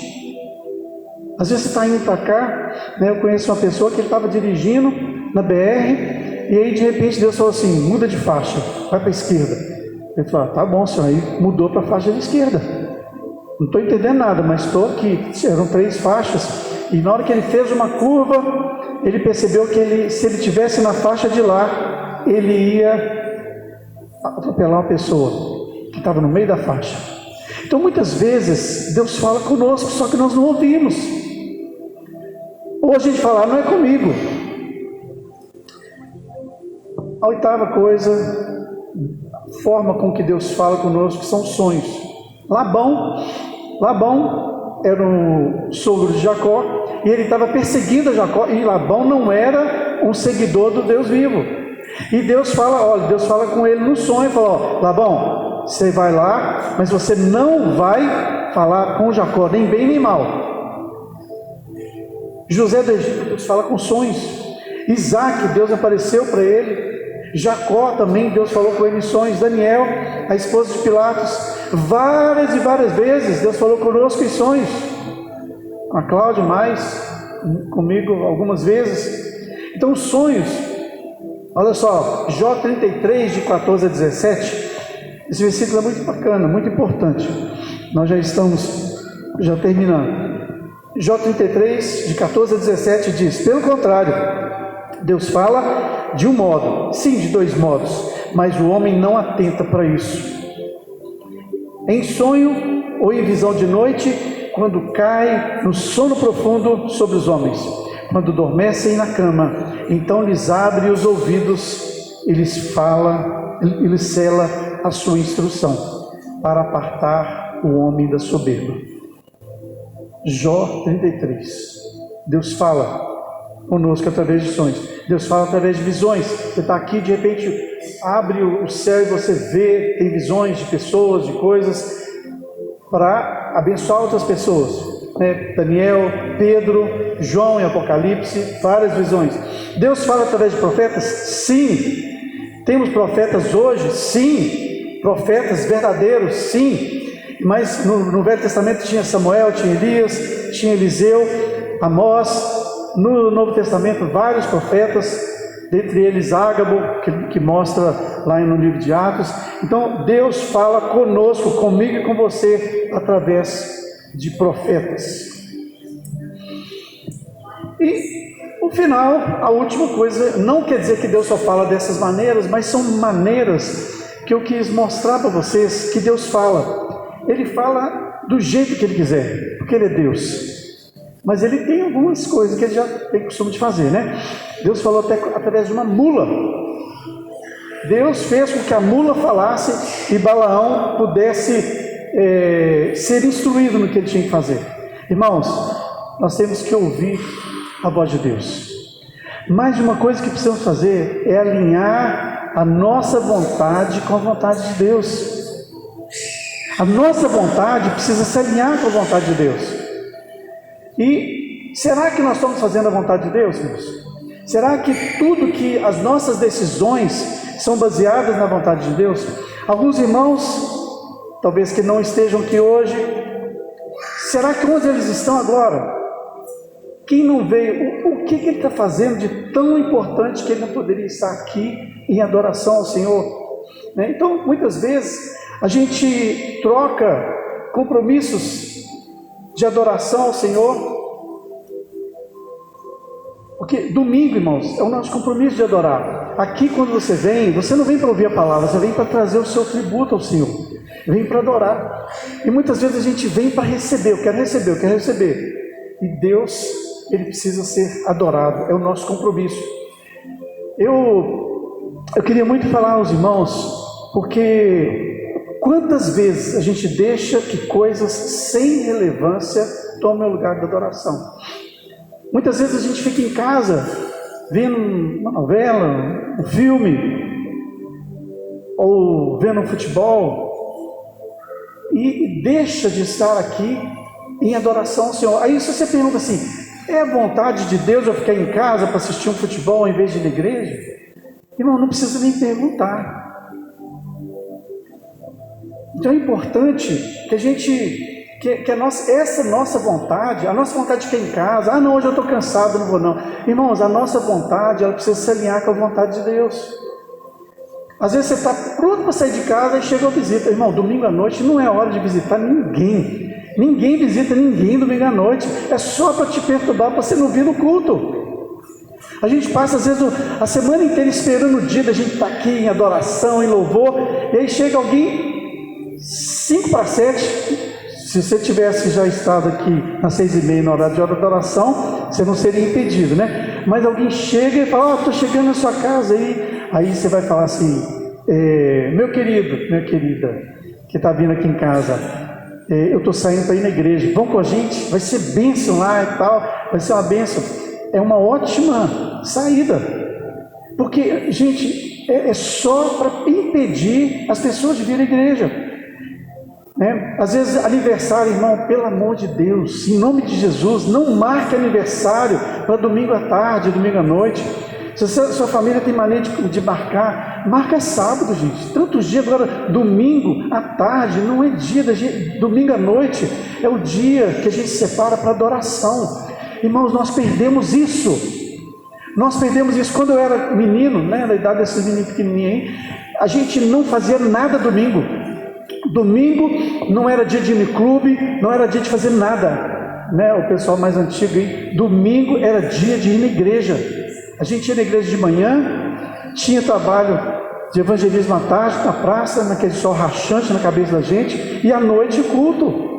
Às vezes você está indo para cá, né? Eu conheço uma pessoa que estava dirigindo na BR, e aí de repente Deus falou assim: muda de faixa, vai para a esquerda. Ele falou: tá bom, senhor. Aí mudou para a faixa da esquerda. Não estou entendendo nada, mas estou aqui. Eram 3 faixas, e na hora que ele fez uma curva, ele percebeu que se ele estivesse na faixa de lá, ele ia atropelar uma pessoa que estava no meio da faixa. Então muitas vezes Deus fala conosco, só que nós não ouvimos. Ou a gente fala: não é comigo. A 8ª coisa, forma com que Deus fala conosco, são sonhos. Labão era o sogro de Jacó, e ele estava perseguindo a Jacó, e Labão não era um seguidor do Deus vivo. E Deus fala com ele no sonho, fala: Labão, você vai lá, mas você não vai falar com Jacó, nem bem nem mal. José do Egito, Deus fala com sonhos. Isaac, Deus apareceu para ele. Jacó também, Deus falou com ele em sonhos. Daniel, a esposa de Pilatos, várias e várias vezes Deus falou conosco em sonhos. A Cláudia mais, comigo algumas vezes. Então sonhos, olha só, Jó 33, de 14 a 17, esse versículo é muito bacana, muito importante. Nós já estamos terminando. Jó 33, de 14 a 17 diz: pelo contrário, Deus fala de um modo, sim, de dois modos, mas o homem não atenta para isso. Em sonho ou em visão de noite, quando cai no sono profundo sobre os homens, quando dormecem na cama, então lhes abre os ouvidos e lhes fala, e lhes sela a sua instrução, para apartar o homem da soberba. Jó 33. Deus fala conosco através de sonhos. Deus fala através de visões. Você está aqui, de repente abre o céu e você vê, tem visões de pessoas, de coisas, para abençoar outras pessoas, né? Daniel, Pedro, João em Apocalipse, várias visões. Deus fala através de profetas? Sim. Temos profetas hoje? Sim. Profetas verdadeiros? Sim. Mas no Velho Testamento tinha Samuel, tinha Elias, tinha Eliseu, Amós. No Novo Testamento vários profetas, dentre eles Ágabo, que mostra lá no livro de Atos. Então Deus fala conosco, comigo e com você, através de profetas. E o final, a última coisa, não quer dizer que Deus só fala dessas maneiras, mas são maneiras que eu quis mostrar para vocês que Deus fala. Ele fala do jeito que Ele quiser, porque Ele é Deus. Mas Ele tem algumas coisas que Ele já tem costume de fazer, né? Deus falou até através de uma mula. Deus fez com que a mula falasse e Balaão pudesse ser instruído no que ele tinha que fazer. Irmãos, nós temos que ouvir a voz de Deus. Mais de uma coisa que precisamos fazer é alinhar a nossa vontade com a vontade de Deus. A nossa vontade precisa se alinhar com a vontade de Deus. E será que nós estamos fazendo a vontade de Deus, meus? Será que tudo que as nossas decisões são baseadas na vontade de Deus? Alguns irmãos, talvez que não estejam aqui hoje, será que onde eles estão agora? Quem não veio, o que ele está fazendo de tão importante que ele não poderia estar aqui em adoração ao Senhor? Né? Então, muitas vezes, a gente troca compromissos de adoração ao Senhor, porque domingo, irmãos, é o nosso compromisso de adorar. Aqui, quando você não vem para ouvir a palavra, você vem para trazer o seu tributo ao Senhor, vem para adorar. E muitas vezes a gente vem para receber, eu quero receber. E Deus, Ele precisa ser adorado, é o nosso compromisso. Eu queria muito falar aos irmãos, porque quantas vezes a gente deixa que coisas sem relevância tomem o lugar da adoração? Muitas vezes a gente fica em casa, vendo uma novela, um filme, ou vendo um futebol, e deixa de estar aqui em adoração ao Senhor. Aí se você pergunta assim, é a vontade de Deus eu ficar em casa para assistir um futebol em vez de ir na igreja? Irmão, não precisa nem perguntar. Então é importante que a gente, essa nossa vontade, a nossa vontade de ficar em casa, não, hoje eu estou cansado, não vou não. Irmãos, a nossa vontade, ela precisa se alinhar com a vontade de Deus. Às vezes você está pronto para sair de casa e chega uma visita. Irmão, domingo à noite não é hora de visitar ninguém. Ninguém visita ninguém domingo à noite. É só para te perturbar, para você não vir no culto. A gente passa às vezes a semana inteira esperando o dia da gente estar aqui em adoração, em louvor, e aí chega alguém 5:07. Se você tivesse já estado aqui às 6:30 na hora de adoração, você não seria impedido, né? Mas alguém chega e fala, estou chegando na sua casa aí você vai falar assim, meu querido, minha querida, que está vindo aqui em casa, eu estou saindo para ir na igreja, vão com a gente, vai ser bênção lá e tal, vai ser uma bênção. É uma ótima saída, porque, gente, é só para impedir as pessoas de vir à igreja. Às vezes aniversário, irmão, pelo amor de Deus, em nome de Jesus, não marque aniversário para domingo à tarde, domingo à noite. Se a sua família tem mania de marca sábado, gente. Tantos dias, agora domingo à tarde, não é dia da gente, domingo à noite é o dia que a gente separa para adoração. Irmãos, nós perdemos isso. Quando eu era menino, na idade desses meninos pequenininhos aí, a gente não fazia nada domingo. Domingo não era dia de ir no clube, não era dia de fazer nada, o pessoal mais antigo aí, domingo era dia de ir na igreja. A gente ia na igreja de manhã, tinha trabalho de evangelismo à tarde, na praça, naquele sol rachante na cabeça da gente, e à noite o culto.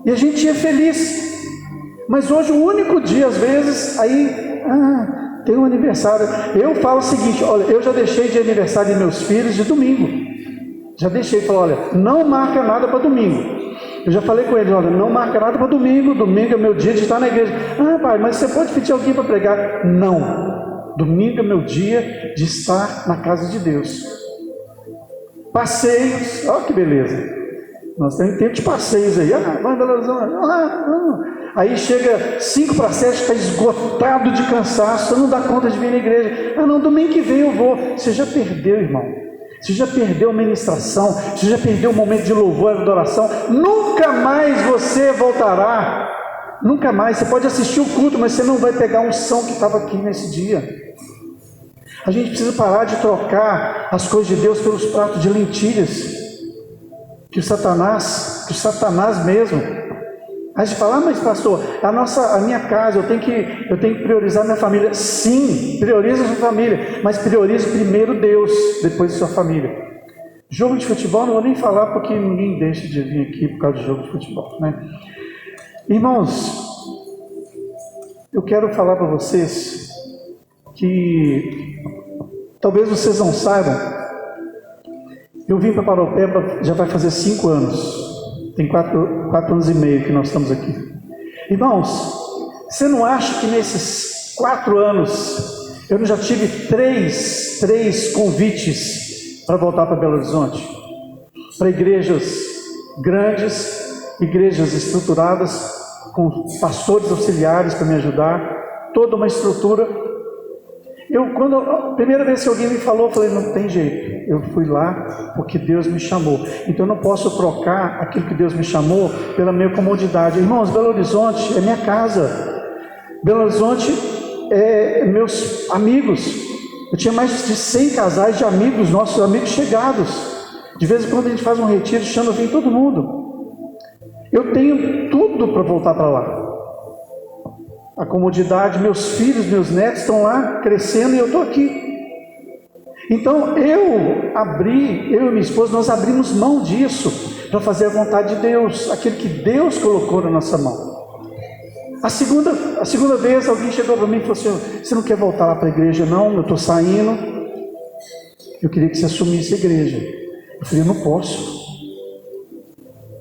E a gente ia feliz. Mas hoje o único dia, às vezes, aí, tem um aniversário. Eu falo o seguinte, olha, eu já deixei de aniversário de meus filhos de domingo. Já deixei, falei, olha, não marca nada para domingo. Eu já falei com eles, olha, não marca nada para domingo, domingo é meu dia de estar na igreja. Pai, mas você pode pedir alguém para pregar? Não, domingo é meu dia de estar na casa de Deus. Passeios, olha que beleza. Nós temos tempo de passeios aí, vai Belo Horizonte, aí chega 5 para 7, está esgotado de cansaço, não dá conta de vir na igreja. Não, domingo que vem eu vou. Você já perdeu, irmão. Você já perdeu a ministração, você já perdeu o momento de louvor e adoração, nunca mais você voltará, nunca mais. Você pode assistir o culto, mas você não vai pegar a unção que estava aqui nesse dia. A gente precisa parar de trocar as coisas de Deus pelos pratos de lentilhas, que o Satanás mesmo. Aí você fala, mas pastor, a minha casa, eu tenho que priorizar minha família. Sim, prioriza a sua família, mas priorize primeiro Deus, depois a sua família. Jogo de futebol, não vou nem falar, porque ninguém deixa de vir aqui por causa de jogo de futebol, né? Irmãos, eu quero falar para vocês que talvez vocês não saibam, eu vim para Paropé, já vai fazer 5 anos. Tem 4 anos e meio que nós estamos aqui. Irmãos, você não acha que nesses 4 anos eu já tive três convites para voltar para Belo Horizonte? Para igrejas grandes, igrejas estruturadas, com pastores auxiliares para me ajudar, toda uma estrutura. Quando a primeira vez que alguém me falou, eu falei, não tem jeito, eu fui lá porque Deus me chamou, então eu não posso trocar aquilo que Deus me chamou pela minha comodidade. Irmãos, Belo Horizonte é minha casa, Belo Horizonte é meus amigos, eu tinha mais de 100 casais de amigos, nossos amigos chegados, de vez em quando a gente faz um retiro, chama, vem todo mundo, eu tenho tudo para voltar para lá. A comodidade, meus filhos, meus netos estão lá crescendo e eu estou aqui. Então eu e minha esposa, nós abrimos mão disso para fazer a vontade de Deus, aquilo que Deus colocou na nossa mão. A segunda vez alguém chegou para mim e falou assim, você não quer voltar lá para a igreja? Não, eu estou saindo, eu queria que você assumisse a igreja. Eu falei, eu não posso.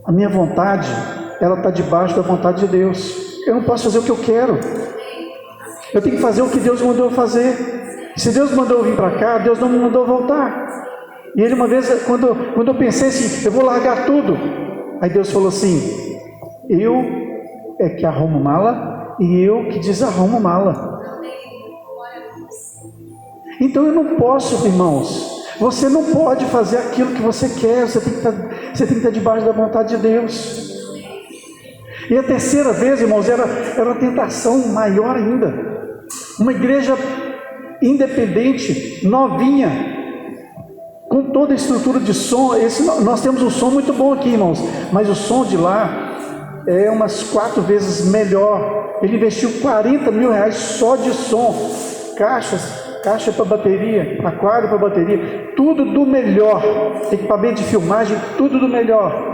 A minha vontade, ela está debaixo da vontade de Deus. Eu não posso fazer o que eu quero. Eu tenho que fazer o que Deus mandou eu fazer. Se Deus mandou eu vir para cá, Deus não me mandou voltar. E ele uma vez, quando eu pensei assim, eu vou largar tudo. Aí Deus falou assim, eu é que arrumo mala e eu que desarrumo mala. Então eu não posso, irmãos. Você não pode fazer aquilo que você quer. Você tem que estar debaixo da vontade de Deus. E a terceira vez, irmãos, era uma tentação maior ainda. Uma igreja independente, novinha, com toda a estrutura de som. Nós temos um som muito bom aqui, irmãos, mas o som de lá é umas 4 vezes melhor. Ele investiu R$40 mil só de som, caixa para bateria, aquário para bateria, tudo do melhor, equipamento de filmagem, tudo do melhor.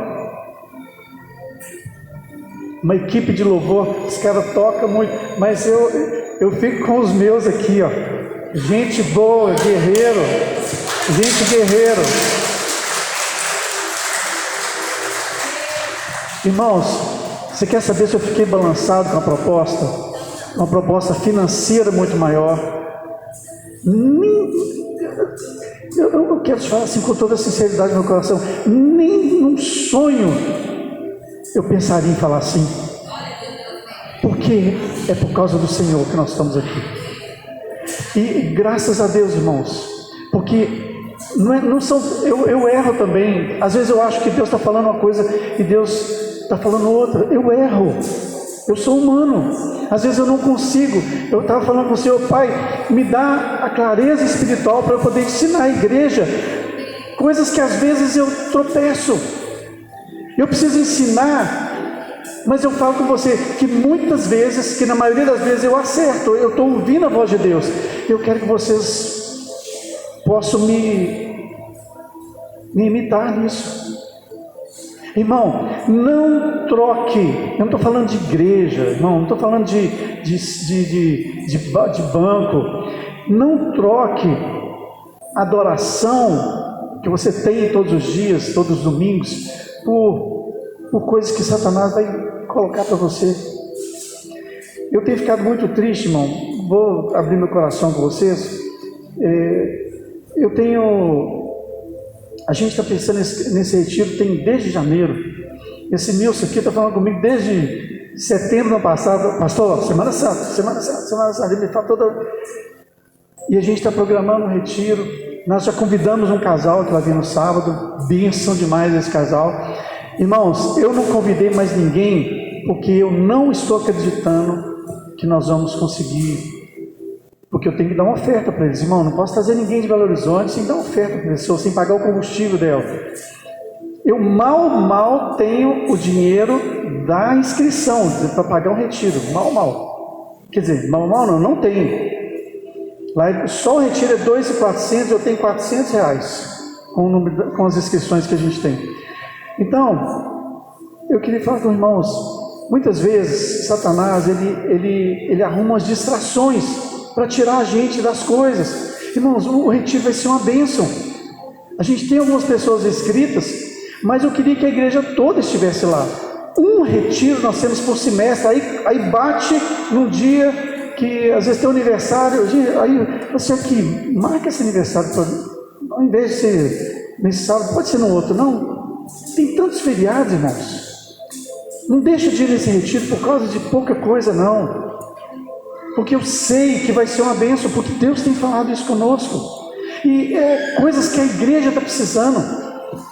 Uma equipe de louvor, os caras tocam muito, mas eu fico com os meus aqui, ó. Gente boa, guerreiro, gente guerreiro. Irmãos, você quer saber se eu fiquei balançado com a proposta? Uma proposta financeira muito maior. Eu quero te falar assim com toda a sinceridade no meu coração, nem num sonho eu pensaria em falar assim, porque é por causa do Senhor que nós estamos aqui. E graças a Deus, irmãos, porque não são, eu erro também. Às vezes eu acho que Deus está falando uma coisa e Deus está falando outra. Eu erro, eu sou humano. Às vezes eu não consigo. Eu estava falando com o Senhor, Pai, me dá a clareza espiritual para eu poder ensinar a igreja coisas que às vezes eu tropeço. Eu preciso ensinar, mas eu falo com você que muitas vezes, que na maioria das vezes eu acerto, eu estou ouvindo a voz de Deus. Eu quero que vocês posso me imitar nisso. Irmão, não troque. Eu não estou falando de igreja, irmão, não estou falando de banco. Não troque a adoração que você tem todos os dias, todos os domingos, por coisas que Satanás vai colocar para você. Eu tenho ficado muito triste, irmão. Vou abrir meu coração com vocês. A gente está pensando nesse retiro tem desde janeiro. Esse Nilson aqui está falando comigo desde setembro do ano passado. Pastor, Semana Santa, ele fala toda. E a gente está programando um retiro. Nós já convidamos um casal que vai vir no sábado. Bênção demais esse casal. Irmãos, eu não convidei mais ninguém, porque eu não estou acreditando que nós vamos conseguir. Porque eu tenho que dar uma oferta para eles. Irmão, não posso trazer ninguém de Belo Horizonte sem dar oferta para a pessoa, sem pagar o combustível dela. Eu mal tenho o dinheiro da inscrição para pagar um retiro. Mal. Quer dizer, mal não tenho. Lá só o retiro é 2.400, eu tenho R$400 com as inscrições que a gente tem. Então, eu queria falar com os irmãos, muitas vezes Satanás ele arruma as distrações para tirar a gente das coisas. Irmãos, o retiro vai ser uma bênção. A gente tem algumas pessoas inscritas, mas eu queria que a igreja toda estivesse lá. Um retiro nós temos por semestre, aí bate num dia que às vezes tem um aniversário, aí você aqui, marca esse aniversário, ao invés de ser nesse sábado, pode ser no outro, não. Tem tantos feriados, irmãos. Não deixa de ir nesse retiro por causa de pouca coisa, não. Porque eu sei que vai ser uma bênção, porque Deus tem falado isso conosco. E coisas que a igreja está precisando.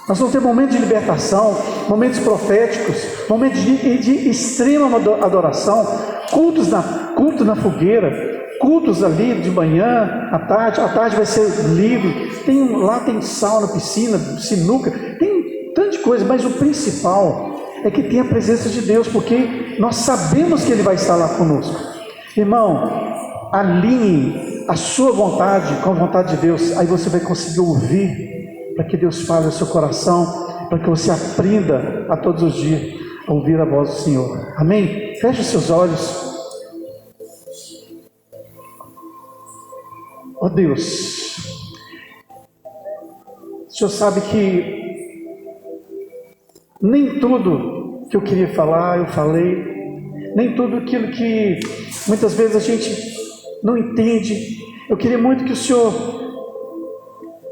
Nós vamos ter momentos de libertação, momentos proféticos, momentos de extrema adoração, cultos na fogueira, cultos ali de manhã, à tarde vai ser livre, lá tem sauna, piscina, sinuca, tem tanta coisa, mas o principal é que tem a presença de Deus, porque nós sabemos que Ele vai estar lá conosco. Irmão, alinhe a sua vontade com a vontade de Deus, aí você vai conseguir ouvir, para que Deus fale ao seu coração, para que você aprenda a todos os dias a ouvir a voz do Senhor. Amém? Feche os seus olhos. Ó Deus, o Senhor sabe que nem tudo que eu queria falar, eu falei, nem tudo aquilo que muitas vezes a gente não entende. Eu queria muito que o Senhor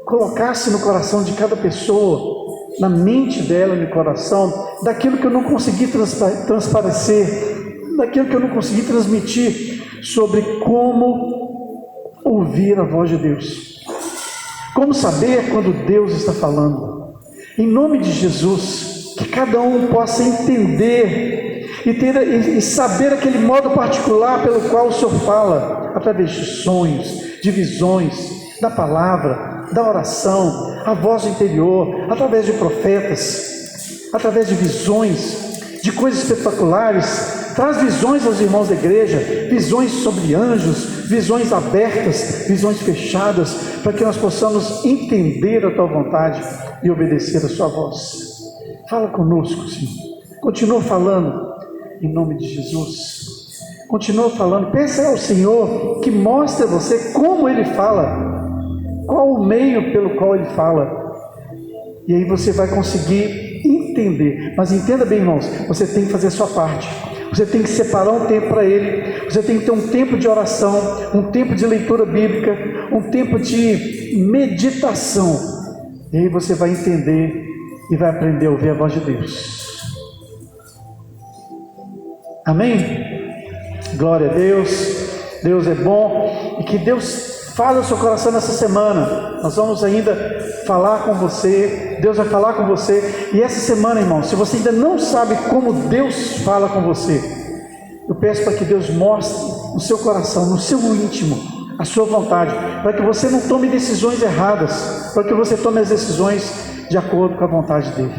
colocasse no coração de cada pessoa, na mente dela, no coração, daquilo que eu não consegui transparecer, daquilo que eu não consegui transmitir, sobre como ouvir a voz de Deus, como saber quando Deus está falando. Em nome de Jesus, que cada um possa entender e saber aquele modo particular pelo qual o Senhor fala, através de sonhos, de visões, da palavra, da oração, a voz interior, através de profetas, através de visões, de coisas espetaculares. Traz visões aos irmãos da igreja, visões sobre anjos, visões abertas, visões fechadas, para que nós possamos entender a Tua vontade e obedecer a Sua voz. Fala conosco, Senhor. Continua falando, em nome de Jesus. Continua falando. Peça ao Senhor que mostre a você como Ele fala, qual o meio pelo qual Ele fala, e aí você vai conseguir entender. Mas entenda bem, irmãos, você tem que fazer a sua parte. Você tem que separar um tempo para Ele. Você tem que ter um tempo de oração, um tempo de leitura bíblica, um tempo de meditação, e aí você vai entender e vai aprender a ouvir a voz de Deus. Amém? Glória a Deus. Deus é bom, e que Deus fale ao seu coração nessa semana. Nós vamos ainda falar com você, Deus vai falar com você. E essa semana, irmão, se você ainda não sabe como Deus fala com você, eu peço para que Deus mostre no seu coração, no seu íntimo, a sua vontade, para que você não tome decisões erradas, para que você tome as decisões de acordo com a vontade dele.